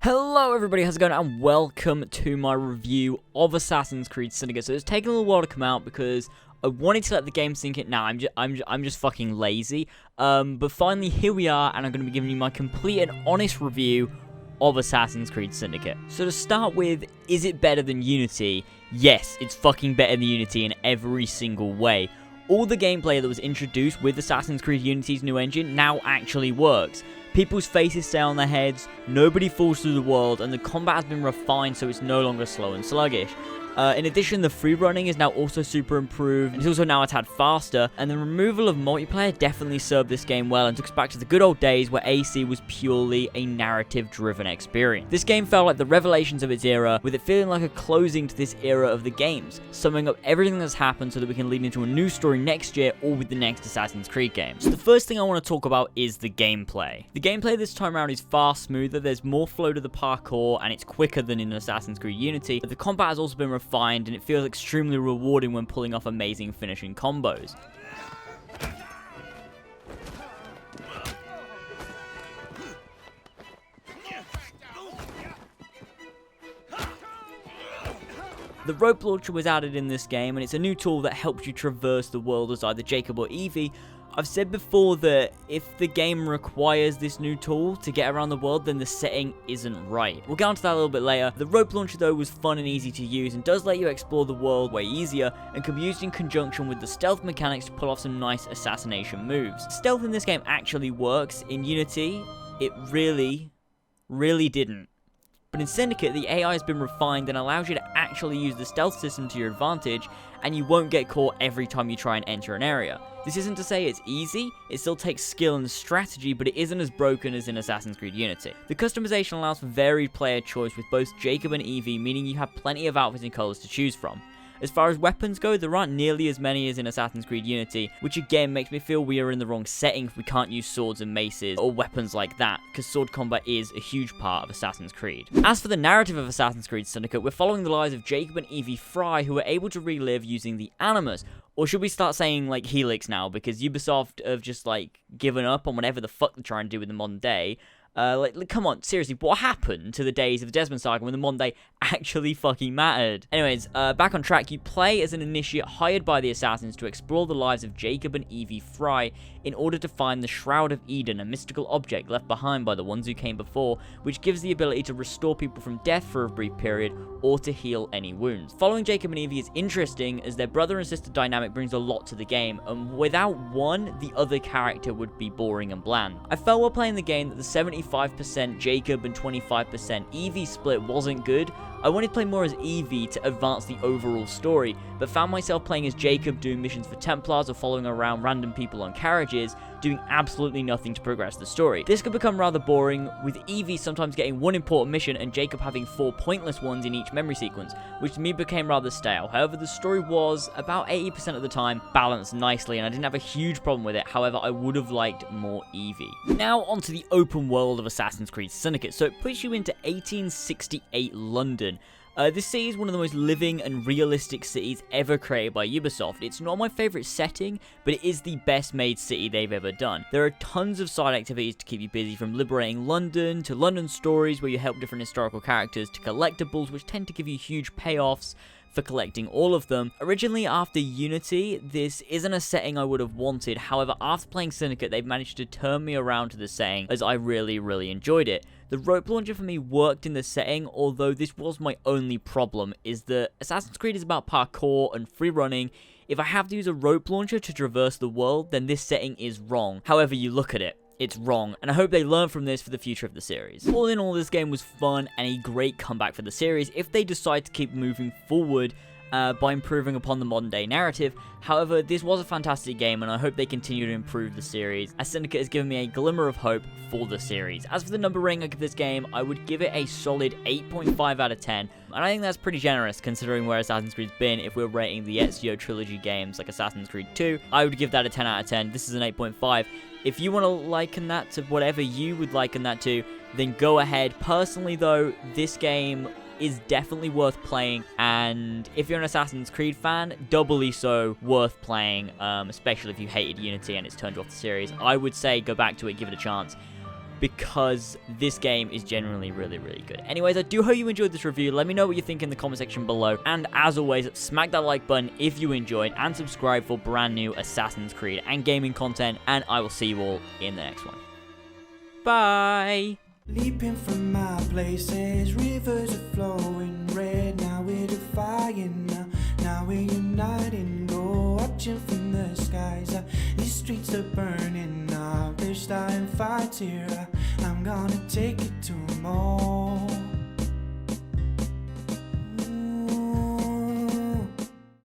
Hello everybody, how's it going, and welcome to my review of Assassin's Creed Syndicate. So it's taken a little while to come out because I wanted to let the game sink in. Now I'm just fucking lazy. But finally here we are, and I'm going to be giving you my complete and honest review of Assassin's Creed Syndicate. So to start with, is it better than Unity? Yes, it's fucking better than Unity in every single way. All the gameplay that was introduced with Assassin's Creed Unity's new engine now actually works. People's faces stay on their heads, nobody falls through the world, and the combat has been refined so it's no longer slow and sluggish. In addition, the free running is now also super improved. It's also now a tad faster, and the removal of multiplayer definitely served this game well and took us back to the good old days where AC was purely a narrative-driven experience. This game felt like the revelations of its era, with it feeling like a closing to this era of the games, summing up everything that's happened so that we can lead into a new story next year or with the next Assassin's Creed game. So the first thing I want to talk about is the gameplay. The gameplay this time around is far smoother, there's more flow to the parkour, and it's quicker than in Assassin's Creed Unity, but the combat has also been refined and it feels extremely rewarding when pulling off amazing finishing combos. The rope launcher was added in this game, and it's a new tool that helps you traverse the world as either Jacob or Evie. I've said before that if the game requires this new tool to get around the world, then the setting isn't right. We'll get onto that a little bit later. The rope launcher though was fun and easy to use and does let you explore the world way easier and can be used in conjunction with the stealth mechanics to pull off some nice assassination moves. Stealth in this game actually works. In Unity, it really didn't. But in Syndicate, the AI has been refined and allows you to actually use the stealth system to your advantage, and you won't get caught every time you try and enter an area. This isn't to say it's easy, it still takes skill and strategy, but it isn't as broken as in Assassin's Creed Unity. The customization allows for varied player choice with both Jacob and Evie, meaning you have plenty of outfits and colours to choose from. As far as weapons go, there aren't nearly as many as in Assassin's Creed Unity, which again makes me feel we are in the wrong setting if we can't use swords and maces or weapons like that, because sword combat is a huge part of Assassin's Creed. As for the narrative of Assassin's Creed Syndicate, we're following the lives of Jacob and Evie Fry, who are able to relive using the Animus. Or should we start saying, like, Helix now, because Ubisoft have just, like, given up on whatever the fuck they're trying to do with the modern day. Come on, seriously, what happened to the days of the Desmond Saga when the modern day actually fucking mattered? Anyways, back on track, you play as an initiate hired by the assassins to explore the lives of Jacob and Evie Fry in order to find the Shroud of Eden, a mystical object left behind by the ones who came before, which gives the ability to restore people from death for a brief period or to heal any wounds. Following Jacob and Evie is interesting as their brother and sister dynamic brings a lot to the game, and without one, the other character would be boring and bland. I felt while playing the game that the 75% Jacob and 25% Evie split wasn't good. I wanted to play more as Evie to advance the overall story, but found myself playing as Jacob doing missions for Templars or following around random people on carriages, doing absolutely nothing to progress the story. This could become rather boring, with Evie sometimes getting one important mission and Jacob having 4 pointless ones in each memory sequence, which to me became rather stale. However, the story was, about 80% of the time, balanced nicely, and I didn't have a huge problem with it. However, I would have liked more Evie. Now onto the open world of Assassin's Creed Syndicate. So it puts you into 1868 London. This city is one of the most living and realistic cities ever created by Ubisoft. It's not my favourite setting, but it is the best made city they've ever done. There are tons of side activities to keep you busy, from liberating London, to London stories where you help different historical characters, to collectibles which tend to give you huge payoffs for collecting all of them. Originally after Unity, this isn't a setting I would have wanted. However, after playing Syndicate, they've managed to turn me around to the setting as I really enjoyed it. The rope launcher for me worked in the setting, although this was my only problem, is that Assassin's Creed is about parkour and free running. If I have to use a rope launcher to traverse the world, then this setting is wrong. However you look at it, it's wrong, and I hope they learn from this for the future of the series. All in all, this game was fun and a great comeback for the series if they decide to keep moving forward by improving upon the modern day narrative. However, this was a fantastic game, and I hope they continue to improve the series, as Syndicate has given me a glimmer of hope for the series. As for the number rating I give this game, I would give it a solid 8.5 out of 10, and I think that's pretty generous considering where Assassin's Creed's been. If we're rating the Ezio trilogy games like Assassin's Creed 2, I would give that a 10 out of 10. This is an 8.5. If you want to liken that to whatever you would liken that to, then go ahead. Personally though, this game is definitely worth playing, and if you're an Assassin's Creed fan, doubly so worth playing, especially if you hated Unity and it's turned you off the series. I would say go back to it, give it a chance, because this game is genuinely really, really good. Anyways, I do hope you enjoyed this review. Let me know what you think in the comment section below. And as always, smack that like button if you enjoyed, and subscribe for brand new Assassin's Creed and gaming content. And I will see you all in the next one. Bye! Leaping from my places, rivers are flowing red. Now we're defying, now we're uniting. Go watching from the skies, these streets are burning up. They're starting fights here, I'm gonna take it to 'em all.